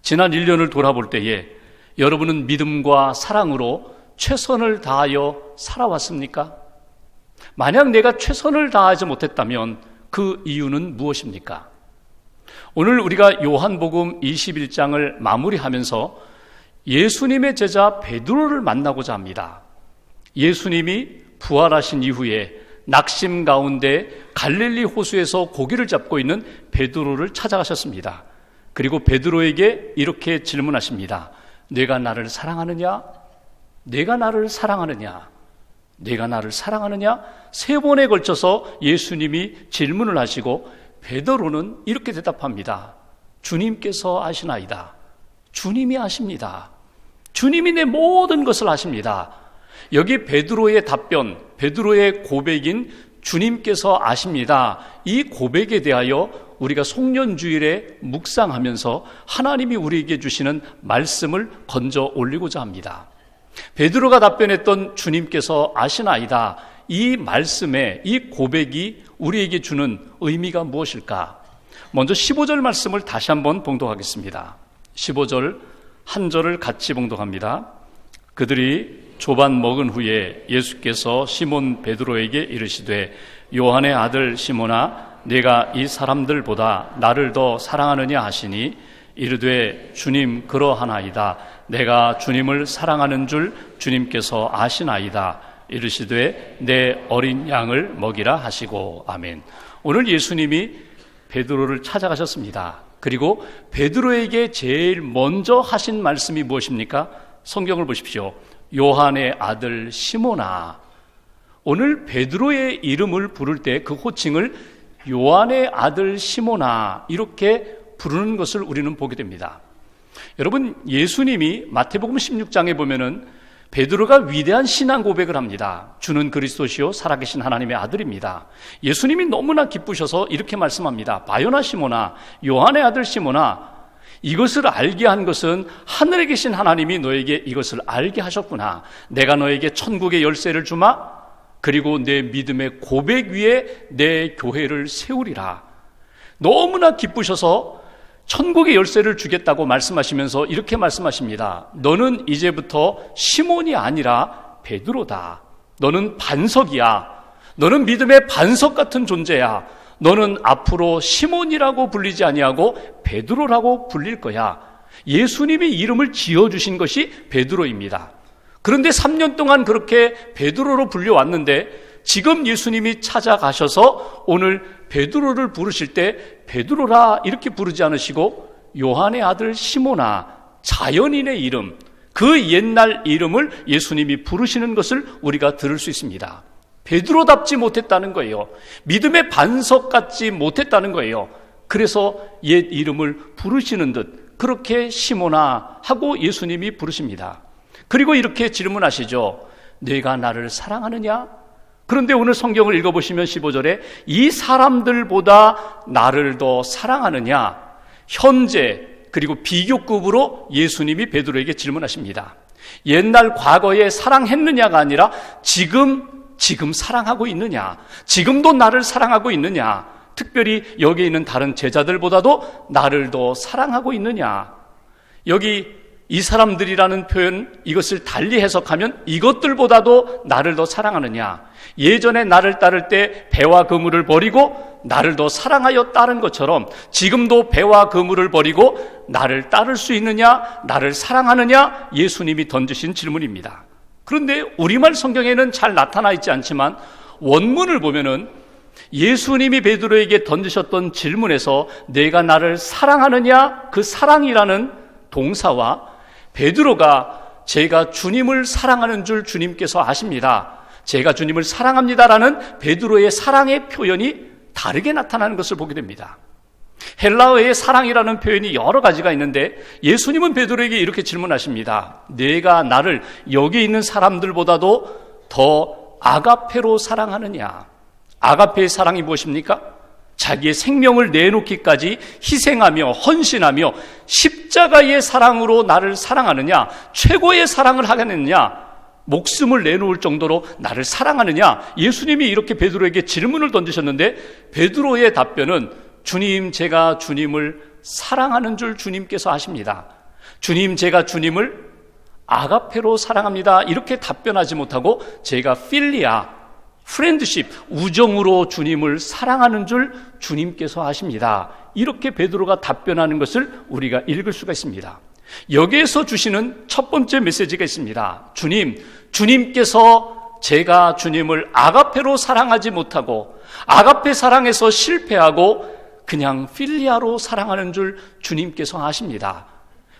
지난 1년을 돌아볼 때에 여러분은 믿음과 사랑으로 최선을 다하여 살아왔습니까? 만약 내가 최선을 다하지 못했다면 그 이유는 무엇입니까? 오늘 우리가 요한복음 21장을 마무리하면서 예수님의 제자 베드로를 만나고자 합니다. 예수님이 부활하신 이후에 낙심 가운데 갈릴리 호수에서 고기를 잡고 있는 베드로를 찾아가셨습니다. 그리고 베드로에게 이렇게 질문하십니다. 내가 나를 사랑하느냐? 내가 나를 사랑하느냐? 내가 나를 사랑하느냐? 3번에 걸쳐서 예수님이 질문을 하시고 베드로는 이렇게 대답합니다. 주님께서 아시나이다. 주님이 아십니다. 주님이 내 모든 것을 아십니다. 여기 베드로의 답변, 베드로의 고백인 주님께서 아십니다. 이 고백에 대하여 우리가 송년주일에 묵상하면서 하나님이 우리에게 주시는 말씀을 건져 올리고자 합니다. 베드로가 답변했던 주님께서 아시나이다. 이 말씀에 이 고백이 우리에게 주는 의미가 무엇일까? 먼저 15절 말씀을 다시 한번 봉독하겠습니다. 15절 한 절을 같이 봉독합니다. 그들이 조반 먹은 후에 예수께서 시몬 베드로에게 이르시되 요한의 아들 시몬아 내가 이 사람들보다 나를 더 사랑하느냐 하시니 이르되 주님 그러하나이다. 내가 주님을 사랑하는 줄 주님께서 아시나이다. 이르시되 내 어린 양을 먹이라 하시고 아멘. 오늘 예수님이 베드로를 찾아가셨습니다. 그리고 베드로에게 제일 먼저 하신 말씀이 무엇입니까? 성경을 보십시오. 요한의 아들 시몬아. 오늘 베드로의 이름을 부를 때 그 호칭을 요한의 아들 시몬아 이렇게 부르는 것을 우리는 보게 됩니다. 여러분, 예수님이 마태복음 16장에 보면은 베드로가 위대한 신앙 고백을 합니다. 주는 그리스도시요 살아계신 하나님의 아들입니다. 예수님이 너무나 기쁘셔서 이렇게 말씀합니다. 바요나 시몬아, 요한의 아들 시몬아, 이것을 알게 한 것은 하늘에 계신 하나님이 너에게 이것을 알게 하셨구나. 내가 너에게 천국의 열쇠를 주마. 그리고 내 믿음의 고백 위에 내 교회를 세우리라. 너무나 기쁘셔서 천국의 열쇠를 주겠다고 말씀하시면서 이렇게 말씀하십니다. 너는 이제부터 시몬이 아니라 베드로다. 너는 반석이야. 너는 믿음의 반석 같은 존재야. 너는 앞으로 시몬이라고 불리지 아니하고 베드로라고 불릴 거야. 예수님이 이름을 지어주신 것이 베드로입니다. 그런데 3년 동안 그렇게 베드로로 불려왔는데 지금 예수님이 찾아가셔서 오늘 베드로를 부르실 때 베드로라 이렇게 부르지 않으시고 요한의 아들 시몬아, 자연인의 이름, 그 옛날 이름을 예수님이 부르시는 것을 우리가 들을 수 있습니다. 베드로답지 못했다는 거예요. 믿음의 반석 같지 못했다는 거예요. 그래서 옛 이름을 부르시는 듯 그렇게 시몬아 하고 예수님이 부르십니다. 그리고 이렇게 질문하시죠. 내가 나를 사랑하느냐? 그런데 오늘 성경을 읽어보시면 15절에 이 사람들보다 나를 더 사랑하느냐? 현재 그리고 비교급으로 예수님이 베드로에게 질문하십니다. 옛날 과거에 사랑했느냐가 아니라 지금 사랑하고 있느냐? 지금도 나를 사랑하고 있느냐? 특별히 여기 있는 다른 제자들보다도 나를 더 사랑하고 있느냐? 여기 이 사람들이라는 표현, 이것을 달리 해석하면 이것들보다도 나를 더 사랑하느냐? 예전에 나를 따를 때 배와 그물을 버리고 나를 더 사랑하여 따른 것처럼 지금도 배와 그물을 버리고 나를 따를 수 있느냐? 나를 사랑하느냐? 예수님이 던지신 질문입니다. 그런데 우리말 성경에는 잘 나타나 있지 않지만 원문을 보면은 예수님이 베드로에게 던지셨던 질문에서 내가 나를 사랑하느냐? 그 사랑이라는 동사와 베드로가 제가 주님을 사랑하는 줄 주님께서 아십니다. 제가 주님을 사랑합니다라는 베드로의 사랑의 표현이 다르게 나타나는 것을 보게 됩니다. 헬라어의 사랑이라는 표현이 여러 가지가 있는데 예수님은 베드로에게 이렇게 질문하십니다. 내가 나를 여기 있는 사람들보다도 더 아가페로 사랑하느냐? 아가페의 사랑이 무엇입니까? 자기의 생명을 내놓기까지 희생하며 헌신하며 십자가의 사랑으로 나를 사랑하느냐? 최고의 사랑을 하겠느냐? 목숨을 내놓을 정도로 나를 사랑하느냐? 예수님이 이렇게 베드로에게 질문을 던지셨는데 베드로의 답변은 주님, 제가 주님을 사랑하는 줄 주님께서 아십니다. 주님, 제가 주님을 아가페로 사랑합니다. 이렇게 답변하지 못하고 제가 필리아, 프렌드십, 우정으로 주님을 사랑하는 줄 주님께서 아십니다. 이렇게 베드로가 답변하는 것을 우리가 읽을 수가 있습니다. 여기에서 주시는 첫 번째 메시지가 있습니다. 주님께서 제가 주님을 아가페로 사랑하지 못하고 아가페 사랑에서 실패하고 그냥 필리아로 사랑하는 줄 주님께서 아십니다.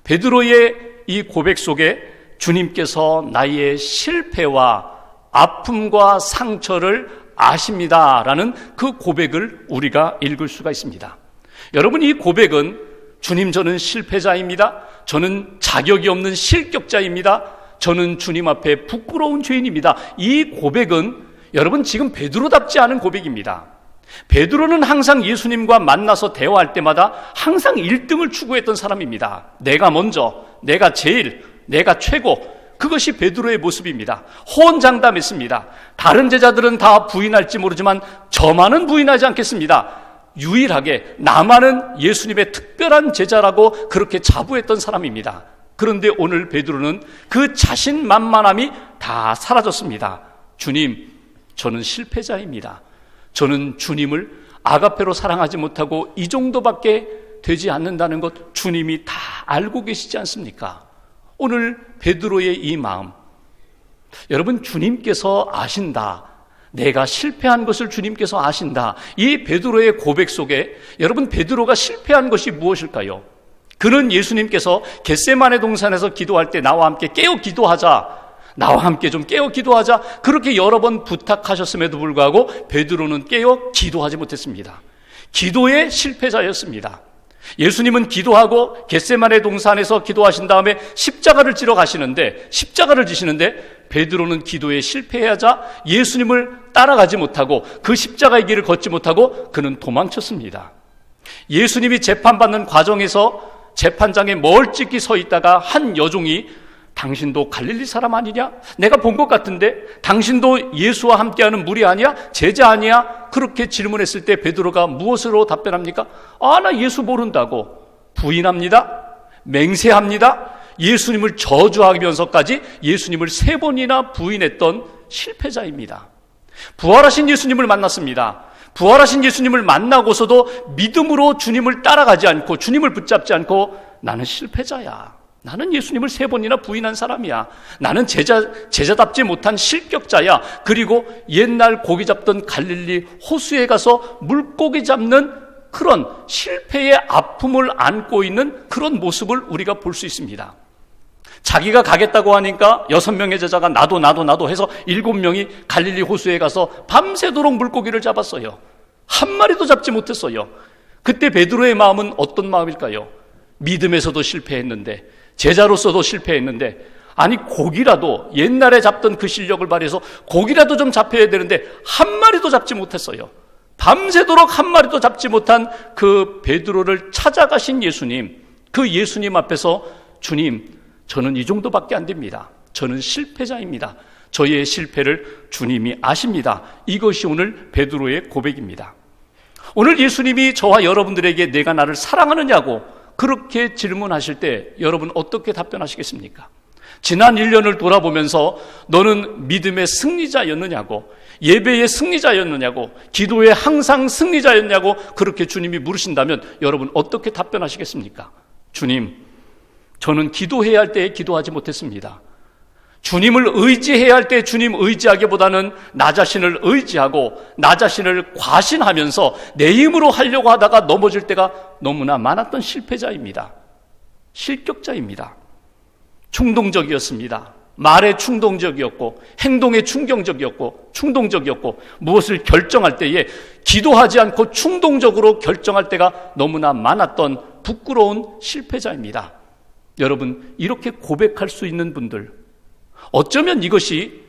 베드로의 이 고백 속에 주님께서 나의 실패와 아픔과 상처를 아십니다라는 그 고백을 우리가 읽을 수가 있습니다. 여러분, 이 고백은 주님, 저는 실패자입니다. 저는 자격이 없는 실격자입니다. 저는 주님 앞에 부끄러운 죄인입니다. 이 고백은 여러분 지금 베드로답지 않은 고백입니다. 베드로는 항상 예수님과 만나서 대화할 때마다 항상 1등을 추구했던 사람입니다. 내가 먼저, 내가 제일, 내가 최고. 그것이 베드로의 모습입니다. 호언장담했습니다. 다른 제자들은 다 부인할지 모르지만 저만은 부인하지 않겠습니다. 유일하게 나만은 예수님의 특별한 제자라고 그렇게 자부했던 사람입니다. 그런데 오늘 베드로는 그 자신만만함이 다 사라졌습니다. 주님, 저는 실패자입니다. 저는 주님을 아가페로 사랑하지 못하고 이 정도밖에 되지 않는다는 것 주님이 다 알고 계시지 않습니까? 오늘 베드로의 이 마음, 여러분, 주님께서 아신다. 내가 실패한 것을 주님께서 아신다. 이 베드로의 고백 속에 여러분, 베드로가 실패한 것이 무엇일까요? 그는 예수님께서 겟세마네 동산에서 기도할 때 나와 함께 깨어 기도하자, 나와 함께 좀 깨어 기도하자, 그렇게 여러 번 부탁하셨음에도 불구하고 베드로는 깨어 기도하지 못했습니다. 기도의 실패자였습니다. 예수님은 기도하고 겟세마네 동산에서 기도하신 다음에 십자가를 지러 가시는데, 십자가를 지시는데 베드로는 기도에 실패하자 예수님을 따라가지 못하고 그 십자가의 길을 걷지 못하고 그는 도망쳤습니다. 예수님이 재판받는 과정에서 재판장에 멀찍이 서 있다가 한 여종이 당신도 갈릴리 사람 아니냐? 내가 본 것 같은데 당신도 예수와 함께하는 무리 아니야? 제자 아니야? 그렇게 질문했을 때 베드로가 무엇으로 답변합니까? 나 예수 모른다고 부인합니다. 맹세합니다. 예수님을 저주하면서까지 예수님을 3번이나 부인했던 실패자입니다. 부활하신 예수님을 만났습니다. 부활하신 예수님을 만나고서도 믿음으로 주님을 따라가지 않고 주님을 붙잡지 않고 나는 실패자야. 나는 예수님을 3번이나 부인한 사람이야. 나는 제자답지 못한 실격자야. 그리고 옛날 고기 잡던 갈릴리 호수에 가서 물고기 잡는 그런 실패의 아픔을 안고 있는 그런 모습을 우리가 볼 수 있습니다. 자기가 가겠다고 하니까 6명의 제자가 나도 해서 7명이 갈릴리 호수에 가서 밤새도록 물고기를 잡았어요. 한 마리도 잡지 못했어요. 그때 베드로의 마음은 어떤 마음일까요? 믿음에서도 실패했는데, 제자로서도 실패했는데, 아니 고기라도 옛날에 잡던 그 실력을 발휘해서 고기라도 좀 잡혀야 되는데 한 마리도 잡지 못했어요. 밤새도록 한 마리도 잡지 못한 그 베드로를 찾아가신 예수님, 그 예수님 앞에서 주님, 저는 이 정도밖에 안 됩니다. 저는 실패자입니다. 저의 실패를 주님이 아십니다. 이것이 오늘 베드로의 고백입니다. 오늘 예수님이 저와 여러분들에게 내가 나를 사랑하느냐고 그렇게 질문하실 때 여러분 어떻게 답변하시겠습니까? 지난 1년을 돌아보면서 너는 믿음의 승리자였느냐고, 예배의 승리자였느냐고, 기도에 항상 승리자였냐고 그렇게 주님이 물으신다면 여러분 어떻게 답변하시겠습니까? 주님, 저는 기도해야 할 때 기도하지 못했습니다. 주님을 의지해야 할 때 주님 의지하기보다는 나 자신을 의지하고 나 자신을 과신하면서 내 힘으로 하려고 하다가 넘어질 때가 너무나 많았던 실패자입니다. 실격자입니다. 충동적이었습니다. 말에 충동적이었고 행동에 충동적이었고 무엇을 결정할 때에 기도하지 않고 충동적으로 결정할 때가 너무나 많았던 부끄러운 실패자입니다. 여러분, 이렇게 고백할 수 있는 분들, 어쩌면 이것이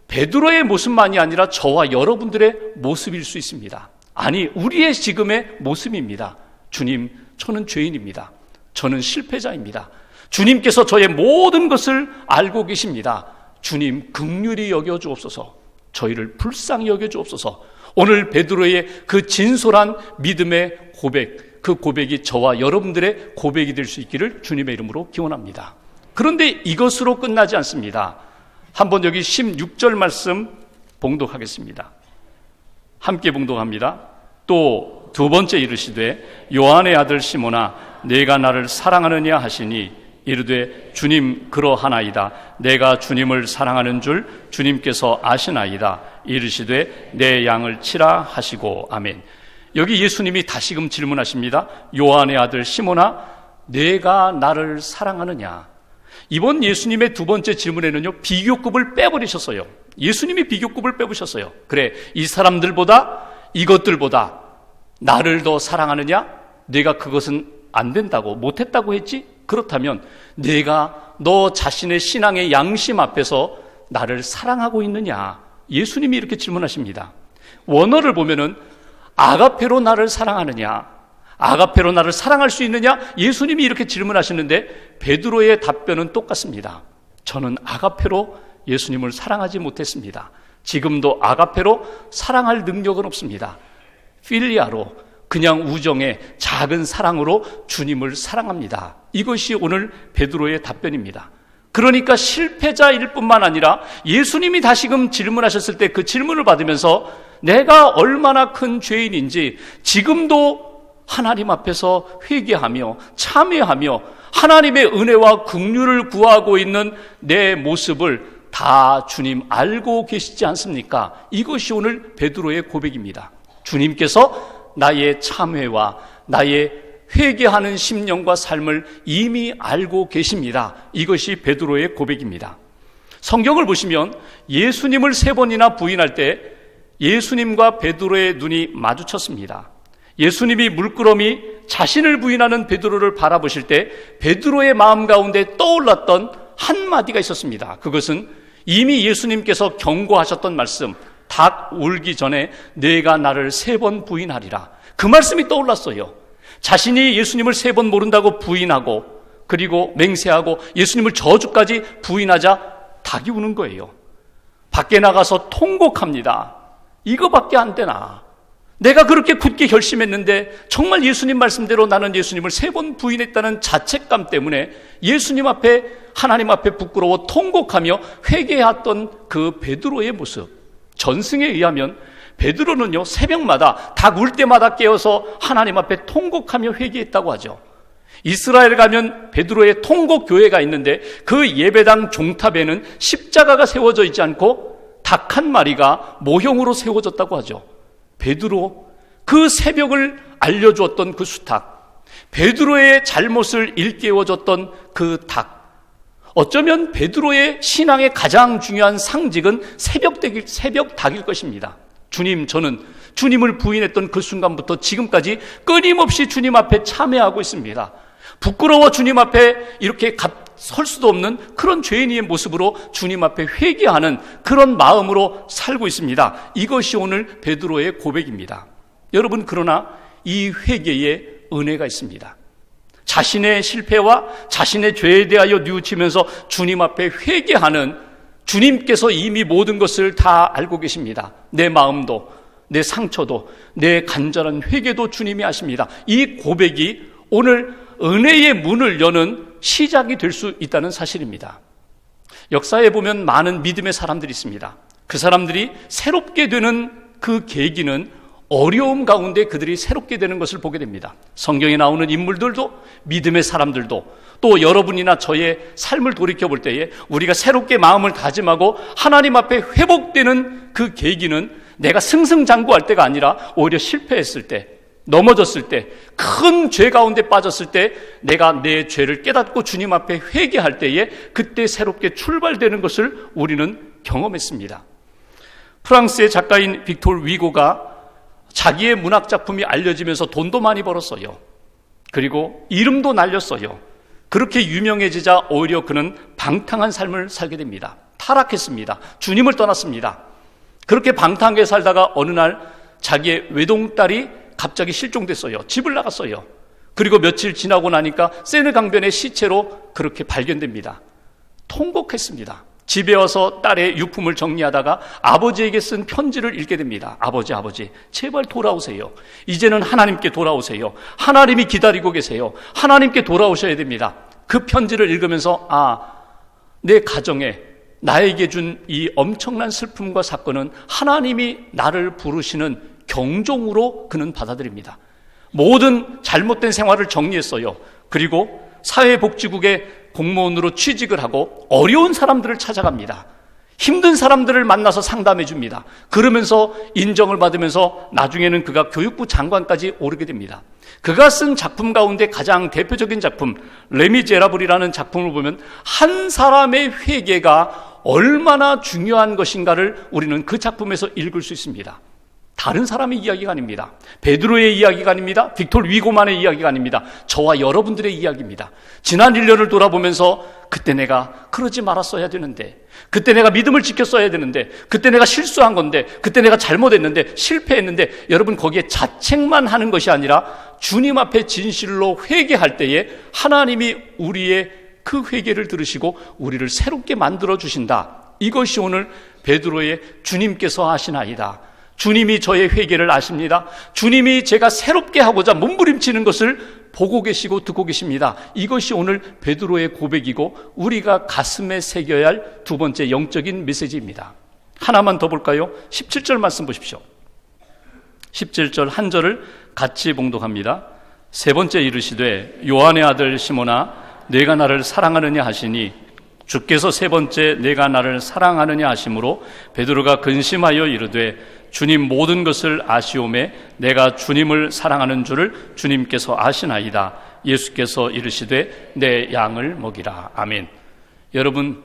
베드로의 모습만이 아니라 저와 여러분들의 모습일 수 있습니다. 아니, 우리의 지금의 모습입니다. 주님, 저는 죄인입니다. 저는 실패자입니다. 주님께서 저의 모든 것을 알고 계십니다. 주님, 긍휼히 여겨주옵소서. 저희를 불쌍히 여겨주옵소서. 오늘 베드로의 그 진솔한 믿음의 고백, 그 고백이 저와 여러분들의 고백이 될 수 있기를 주님의 이름으로 기원합니다. 그런데 이것으로 끝나지 않습니다. 한번 여기 16절 말씀 봉독하겠습니다. 함께 봉독합니다. 또 두 번째 이르시되 요한의 아들 시몬아 내가 나를 사랑하느냐 하시니 이르되 주님 그러하나이다. 내가 주님을 사랑하는 줄 주님께서 아시나이다. 이르시되 내 양을 치라 하시고 아멘. 여기 예수님이 다시금 질문하십니다. 요한의 아들 시몬아 내가 나를 사랑하느냐. 이번 예수님의 두 번째 질문에는요 비교급을 빼버리셨어요. 예수님이 비교급을 빼보셨어요. 그래 이 사람들보다 이것들보다 나를 더 사랑하느냐? 내가 그것은 안 된다고 못했다고 했지? 그렇다면 내가 너 자신의 신앙의 양심 앞에서 나를 사랑하고 있느냐? 예수님이 이렇게 질문하십니다. 원어를 보면은 아가페로 나를 사랑하느냐? 아가페로 나를 사랑할 수 있느냐? 예수님이 이렇게 질문하시는데 베드로의 답변은 똑같습니다. 저는 아가페로 예수님을 사랑하지 못했습니다. 지금도 아가페로 사랑할 능력은 없습니다. 필리아로 그냥 우정의 작은 사랑으로 주님을 사랑합니다. 이것이 오늘 베드로의 답변입니다. 그러니까 실패자일 뿐만 아니라 예수님이 다시금 질문하셨을 때 그 질문을 받으면서 내가 얼마나 큰 죄인인지 지금도 하나님 앞에서 회개하며 참회하며 하나님의 은혜와 긍휼을 구하고 있는 내 모습을 다 주님 알고 계시지 않습니까? 이것이 오늘 베드로의 고백입니다. 주님께서 나의 참회와 나의 회개하는 심령과 삶을 이미 알고 계십니다. 이것이 베드로의 고백입니다. 성경을 보시면 예수님을 3번이나 부인할 때 예수님과 베드로의 눈이 마주쳤습니다. 예수님이 물끄러미 자신을 부인하는 베드로를 바라보실 때 베드로의 마음 가운데 떠올랐던 한마디가 있었습니다. 그것은 이미 예수님께서 경고하셨던 말씀, 닭 울기 전에 내가 나를 3번 부인하리라. 그 말씀이 떠올랐어요. 자신이 예수님을 3번 모른다고 부인하고 그리고 맹세하고 예수님을 저주까지 부인하자 닭이 우는 거예요. 밖에 나가서 통곡합니다. 이거밖에 안 되나? 내가 그렇게 굳게 결심했는데 정말 예수님 말씀대로 나는 예수님을 3번 부인했다는 자책감 때문에 예수님 앞에 하나님 앞에 부끄러워 통곡하며 회개했던 그 베드로의 모습. 전승에 의하면 베드로는요 새벽마다 닭 울 때마다 깨어서 하나님 앞에 통곡하며 회개했다고 하죠. 이스라엘 가면 베드로의 통곡 교회가 있는데 그 예배당 종탑에는 십자가가 세워져 있지 않고 닭 한 마리가 모형으로 세워졌다고 하죠. 베드로 그 새벽을 알려주었던 그 수탉, 베드로의 잘못을 일깨워줬던 그 닭, 어쩌면 베드로의 신앙의 가장 중요한 상징은 새벽 닭일 것입니다. 주님, 저는 주님을 부인했던 그 순간부터 지금까지 끊임없이 주님 앞에 참회하고 있습니다. 부끄러워 주님 앞에 이렇게 설 수도 없는 그런 죄인의 모습으로 주님 앞에 회개하는 그런 마음으로 살고 있습니다. 이것이 오늘 베드로의 고백입니다. 여러분, 그러나 이 회개에 은혜가 있습니다. 자신의 실패와 자신의 죄에 대하여 뉘우치면서 주님 앞에 회개하는 주님께서 이미 모든 것을 다 알고 계십니다. 내 마음도, 내 상처도, 내 간절한 회개도 주님이 아십니다. 이 고백이 오늘 은혜의 문을 여는 시작이 될 수 있다는 사실입니다. 역사에 보면 많은 믿음의 사람들이 있습니다. 그 사람들이 새롭게 되는 그 계기는 어려움 가운데 그들이 새롭게 되는 것을 보게 됩니다. 성경에 나오는 인물들도 믿음의 사람들도 또 여러분이나 저의 삶을 돌이켜볼 때에 우리가 새롭게 마음을 다짐하고 하나님 앞에 회복되는 그 계기는 내가 승승장구할 때가 아니라 오히려 실패했을 때, 넘어졌을 때, 큰 죄 가운데 빠졌을 때 내가 내 죄를 깨닫고 주님 앞에 회개할 때에 그때 새롭게 출발되는 것을 우리는 경험했습니다. 프랑스의 작가인 빅토르 위고가 자기의 문학작품이 알려지면서 돈도 많이 벌었어요. 그리고 이름도 날렸어요. 그렇게 유명해지자 오히려 그는 방탕한 삶을 살게 됩니다. 타락했습니다. 주님을 떠났습니다. 그렇게 방탕하게 살다가 어느 날 자기의 외동딸이 갑자기 실종됐어요. 집을 나갔어요. 그리고 며칠 지나고 나니까 세느 강변의 시체로 그렇게 발견됩니다. 통곡했습니다. 집에 와서 딸의 유품을 정리하다가 아버지에게 쓴 편지를 읽게 됩니다. 아버지, 제발 돌아오세요. 이제는 하나님께 돌아오세요. 하나님이 기다리고 계세요. 하나님께 돌아오셔야 됩니다. 그 편지를 읽으면서 내 가정에 나에게 준 이 엄청난 슬픔과 사건은 하나님이 나를 부르시는 경종으로 그는 받아들입니다. 모든 잘못된 생활을 정리했어요. 그리고 사회복지국의 공무원으로 취직을 하고 어려운 사람들을 찾아갑니다. 힘든 사람들을 만나서 상담해 줍니다. 그러면서 인정을 받으면서 나중에는 그가 교육부 장관까지 오르게 됩니다. 그가 쓴 작품 가운데 가장 대표적인 작품 레미제라블이라는 작품을 보면 한 사람의 회개가 얼마나 중요한 것인가를 우리는 그 작품에서 읽을 수 있습니다. 다른 사람의 이야기가 아닙니다. 베드로의 이야기가 아닙니다. 빅토르 위고만의 이야기가 아닙니다. 저와 여러분들의 이야기입니다. 지난 1년을 돌아보면서 그때 내가 그러지 말았어야 되는데, 그때 내가 믿음을 지켰어야 되는데, 그때 내가 실수한 건데, 그때 내가 잘못했는데, 실패했는데, 여러분 거기에 자책만 하는 것이 아니라 주님 앞에 진실로 회개할 때에 하나님이 우리의 그 회개를 들으시고 우리를 새롭게 만들어 주신다. 이것이 오늘 베드로의 주님께서 하시나이다. 주님이 저의 회개를 아십니다. 주님이 제가 새롭게 하고자 몸부림치는 것을 보고 계시고 듣고 계십니다. 이것이 오늘 베드로의 고백이고 우리가 가슴에 새겨야 할 두 번째 영적인 메시지입니다. 하나만 더 볼까요? 17절 말씀 보십시오. 17절 한 절을 같이 봉독합니다. 세 번째 이르시되 요한의 아들 시몬아 내가 나를 사랑하느냐 하시니 주께서 세 번째 내가 나를 사랑하느냐 하심으로 베드로가 근심하여 이르되 주님 모든 것을 아시오매 내가 주님을 사랑하는 줄을 주님께서 아시나이다. 예수께서 이르시되 내 양을 먹이라. 아멘. 여러분,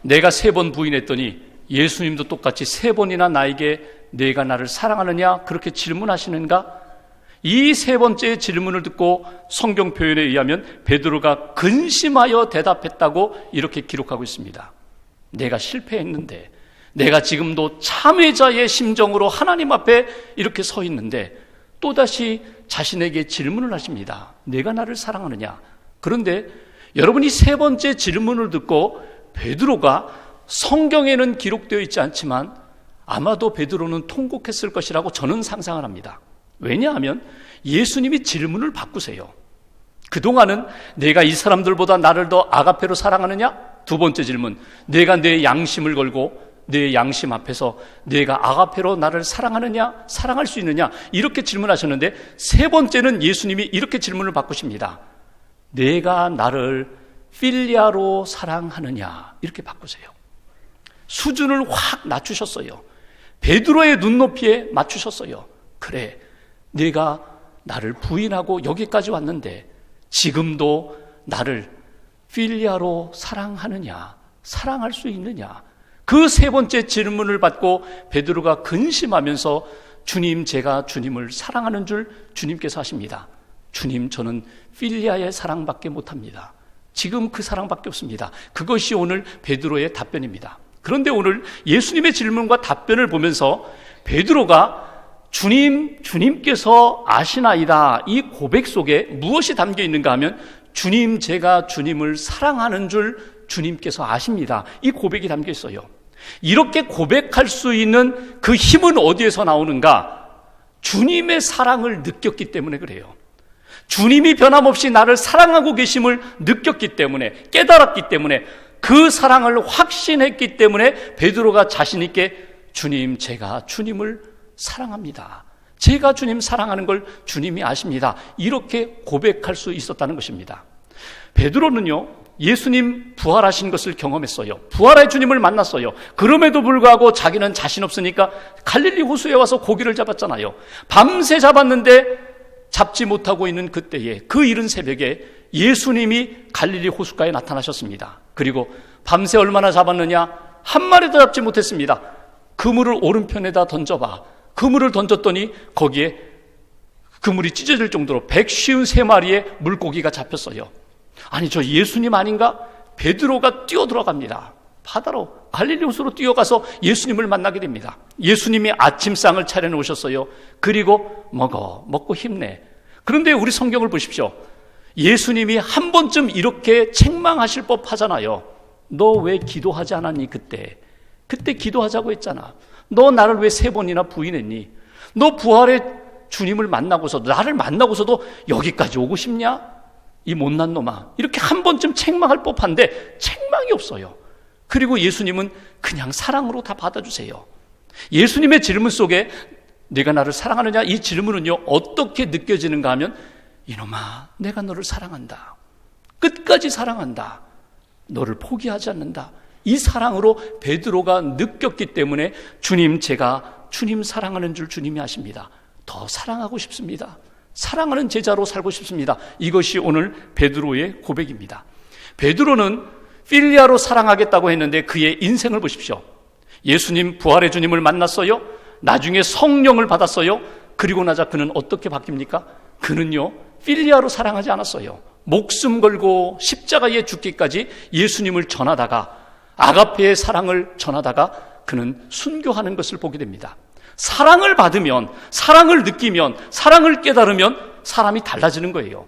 내가 3번 부인했더니 예수님도 똑같이 3번이나 나에게 내가 나를 사랑하느냐 그렇게 질문하시는가? 이 세 번째 질문을 듣고 성경 표현에 의하면 베드로가 근심하여 대답했다고 이렇게 기록하고 있습니다. 내가 실패했는데, 내가 지금도 참회자의 심정으로 하나님 앞에 이렇게 서 있는데 또다시 자신에게 질문을 하십니다. 내가 나를 사랑하느냐? 그런데 여러분이 세 번째 질문을 듣고 베드로가 성경에는 기록되어 있지 않지만 아마도 베드로는 통곡했을 것이라고 저는 상상을 합니다. 왜냐하면 예수님이 질문을 바꾸세요. 그동안은 내가 이 사람들보다 나를 더 아가페로 사랑하느냐? 두 번째 질문, 내가 내 양심을 걸고 내 양심 앞에서 내가 아가페로 나를 사랑하느냐? 사랑할 수 있느냐? 이렇게 질문하셨는데 세 번째는 예수님이 이렇게 질문을 바꾸십니다. 내가 나를 필리아로 사랑하느냐? 이렇게 바꾸세요. 수준을 확 낮추셨어요. 베드로의 눈높이에 맞추셨어요. 그래, 내가 나를 부인하고 여기까지 왔는데 지금도 나를 필리아로 사랑하느냐? 사랑할 수 있느냐? 그 세 번째 질문을 받고 베드로가 근심하면서 주님, 제가 주님을 사랑하는 줄 주님께서 하십니다. 주님, 저는 필리아의 사랑밖에 못합니다. 지금 그 사랑밖에 없습니다. 그것이 오늘 베드로의 답변입니다. 그런데 오늘 예수님의 질문과 답변을 보면서 베드로가 주님께서 아시나이다, 이 고백 속에 무엇이 담겨 있는가 하면 주님, 제가 주님을 사랑하는 줄 주님께서 아십니다. 이 고백이 담겨 있어요. 이렇게 고백할 수 있는 그 힘은 어디에서 나오는가? 주님의 사랑을 느꼈기 때문에 그래요. 주님이 변함없이 나를 사랑하고 계심을 느꼈기 때문에, 깨달았기 때문에, 그 사랑을 확신했기 때문에 베드로가 자신 있게 주님, 제가 주님을 사랑합니다. 제가 주님 사랑하는 걸 주님이 아십니다. 이렇게 고백할 수 있었다는 것입니다. 베드로는요, 예수님 부활하신 것을 경험했어요. 부활의 주님을 만났어요. 그럼에도 불구하고 자기는 자신 없으니까 갈릴리 호수에 와서 고기를 잡았잖아요. 밤새 잡았는데 잡지 못하고 있는 그때에, 그 이른 새벽에 예수님이 갈릴리 호숫가에 나타나셨습니다. 그리고 밤새 얼마나 잡았느냐? 한 마리도 잡지 못했습니다. 그물을 오른편에다 던져봐. 그물을 던졌더니 거기에 그물이 찢어질 정도로 153마리의 물고기가 잡혔어요. 아니, 저 예수님 아닌가? 베드로가 뛰어들어갑니다. 바다로, 갈릴리 호수로 뛰어가서 예수님을 만나게 됩니다. 예수님이 아침상을 차려놓으셨어요. 그리고 먹고 힘내. 그런데 우리 성경을 보십시오. 예수님이 한 번쯤 이렇게 책망하실 법하잖아요. 너 왜 기도하지 않았니? 그때 기도하자고 했잖아. 너 나를 왜 3번이나 부인했니? 너 부활의 주님을 만나고서, 나를 만나고서도 여기까지 오고 싶냐? 이 못난 놈아. 이렇게 한 번쯤 책망할 법한데 책망이 없어요. 그리고 예수님은 그냥 사랑으로 다 받아주세요. 예수님의 질문 속에 내가 나를 사랑하느냐? 이 질문은요, 어떻게 느껴지는가 하면, 이놈아, 내가 너를 사랑한다. 끝까지 사랑한다. 너를 포기하지 않는다. 이 사랑으로 베드로가 느꼈기 때문에 제가 주님 사랑하는 줄 주님이 아십니다. 더 사랑하고 싶습니다. 사랑하는 제자로 살고 싶습니다. 이것이 오늘 베드로의 고백입니다. 베드로는 필리아로 사랑하겠다고 했는데 그의 인생을 보십시오. 예수님, 부활의 주님을 만났어요. 나중에 성령을 받았어요. 그리고 나자 그는 어떻게 바뀝니까? 그는요, 필리아로 사랑하지 않았어요. 목숨 걸고 십자가에 죽기까지 예수님을 전하다가, 아가페의 사랑을 전하다가 그는 순교하는 것을 보게 됩니다. 사랑을 받으면, 사랑을 느끼면, 사랑을 깨달으면 사람이 달라지는 거예요.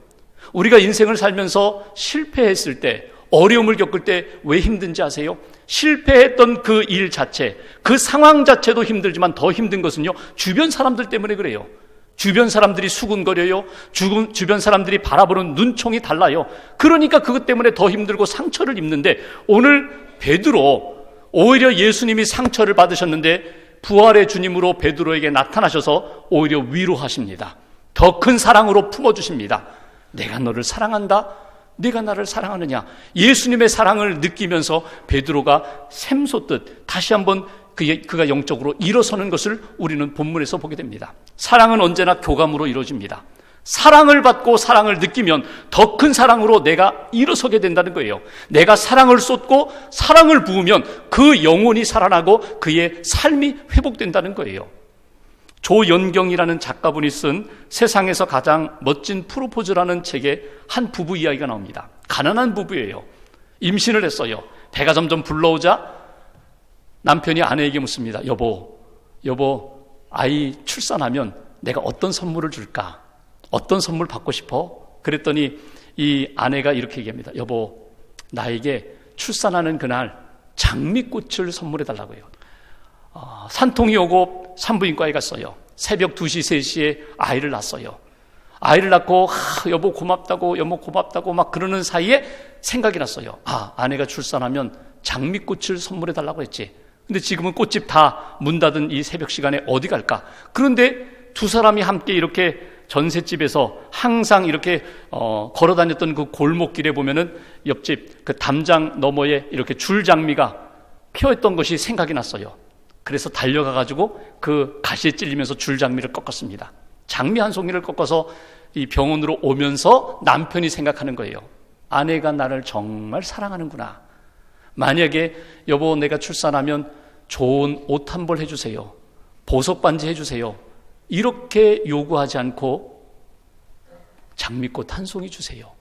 우리가 인생을 살면서 실패했을 때, 어려움을 겪을 때 왜 힘든지 아세요? 실패했던 그 일 자체, 그 상황 자체도 힘들지만 더 힘든 것은요, 주변 사람들 때문에 그래요. 주변 사람들이 수군거려요. 주변 사람들이 바라보는 눈총이 달라요. 그러니까 그것 때문에 더 힘들고 상처를 입는데, 오늘 베드로, 오히려 예수님이 상처를 받으셨는데 부활의 주님으로 베드로에게 나타나셔서 오히려 위로하십니다. 더 큰 사랑으로 품어주십니다. 내가 너를 사랑한다. 네가 나를 사랑하느냐? 예수님의 사랑을 느끼면서 베드로가 샘솟듯 다시 한번 그가 영적으로 일어서는 것을 우리는 본문에서 보게 됩니다. 사랑은 언제나 교감으로 이루어집니다. 사랑을 받고 사랑을 느끼면 더 큰 사랑으로 내가 일어서게 된다는 거예요. 내가 사랑을 쏟고 사랑을 부으면 그 영혼이 살아나고 그의 삶이 회복된다는 거예요. 조연경이라는 작가분이 쓴 세상에서 가장 멋진 프로포즈라는 책에 한 부부 이야기가 나옵니다. 가난한 부부예요. 임신을 했어요. 배가 점점 불러오자 남편이 아내에게 묻습니다. 여보, 아이 출산하면 내가 어떤 선물을 줄까? 어떤 선물 받고 싶어? 그랬더니 이 아내가 이렇게 얘기합니다. 여보, 나에게 출산하는 그날 장미꽃을 선물해 달라고 해요. 산통이 오고 산부인과에 갔어요. 새벽 2시, 3시에 아이를 낳았어요. 아이를 낳고 여보 고맙다고 막 그러는 사이에 생각이 났어요. 아내가 출산하면 장미꽃을 선물해 달라고 했지. 근데 지금은 꽃집 다 문 닫은 이 새벽 시간에 어디 갈까? 그런데 두 사람이 함께 이렇게 전셋집에서 항상 이렇게 걸어 다녔던 그 골목길에 보면은 옆집 그 담장 너머에 이렇게 줄장미가 피어있던 것이 생각이 났어요. 그래서 달려가 가지고 그 가시에 찔리면서 줄장미를 꺾었습니다. 장미 한 송이를 꺾어서 이 병원으로 오면서 남편이 생각하는 거예요. 아내가 나를 정말 사랑하는구나. 만약에 여보 내가 출산하면 좋은 옷 한 벌 해주세요. 보석 반지 해주세요. 이렇게 요구하지 않고 장미꽃 한 송이 주세요.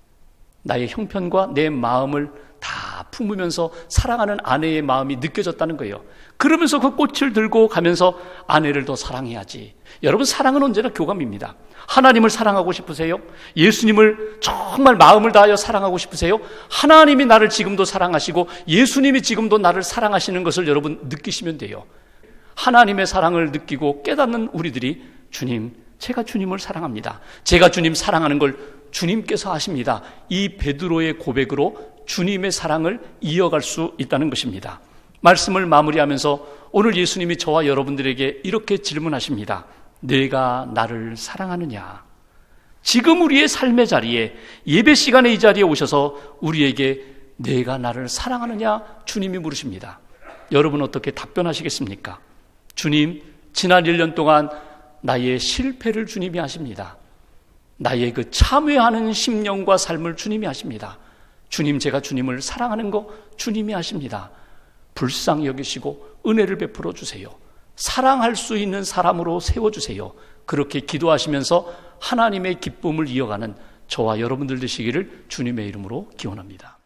나의 형편과 내 마음을 다 품으면서 사랑하는 아내의 마음이 느껴졌다는 거예요. 그러면서 그 꽃을 들고 가면서 아내를 더 사랑해야지. 여러분, 사랑은 언제나 교감입니다. 하나님을 사랑하고 싶으세요? 예수님을 정말 마음을 다하여 사랑하고 싶으세요? 하나님이 나를 지금도 사랑하시고 예수님이 지금도 나를 사랑하시는 것을 여러분 느끼시면 돼요. 하나님의 사랑을 느끼고 깨닫는 우리들이 주님, 제가 주님을 사랑합니다. 제가 주님 사랑하는 걸 주님께서 아십니다. 이 베드로의 고백으로 주님의 사랑을 이어갈 수 있다는 것입니다. 말씀을 마무리하면서 오늘 예수님이 저와 여러분들에게 이렇게 질문하십니다. 내가 나를 사랑하느냐? 지금 우리의 삶의 자리에, 예배 시간에 이 자리에 오셔서 우리에게 내가 나를 사랑하느냐? 주님이 물으십니다. 여러분 어떻게 답변하시겠습니까? 주님, 지난 1년 동안 나의 실패를 주님이 아십니다. 나의 그 참회하는 심령과 삶을 주님이 아십니다. 주님, 제가 주님을 사랑하는 거 주님이 아십니다. 불쌍히 여기시고 은혜를 베풀어 주세요. 사랑할 수 있는 사람으로 세워주세요. 그렇게 기도하시면서 하나님의 기쁨을 이어가는 저와 여러분들 되시기를 주님의 이름으로 기원합니다.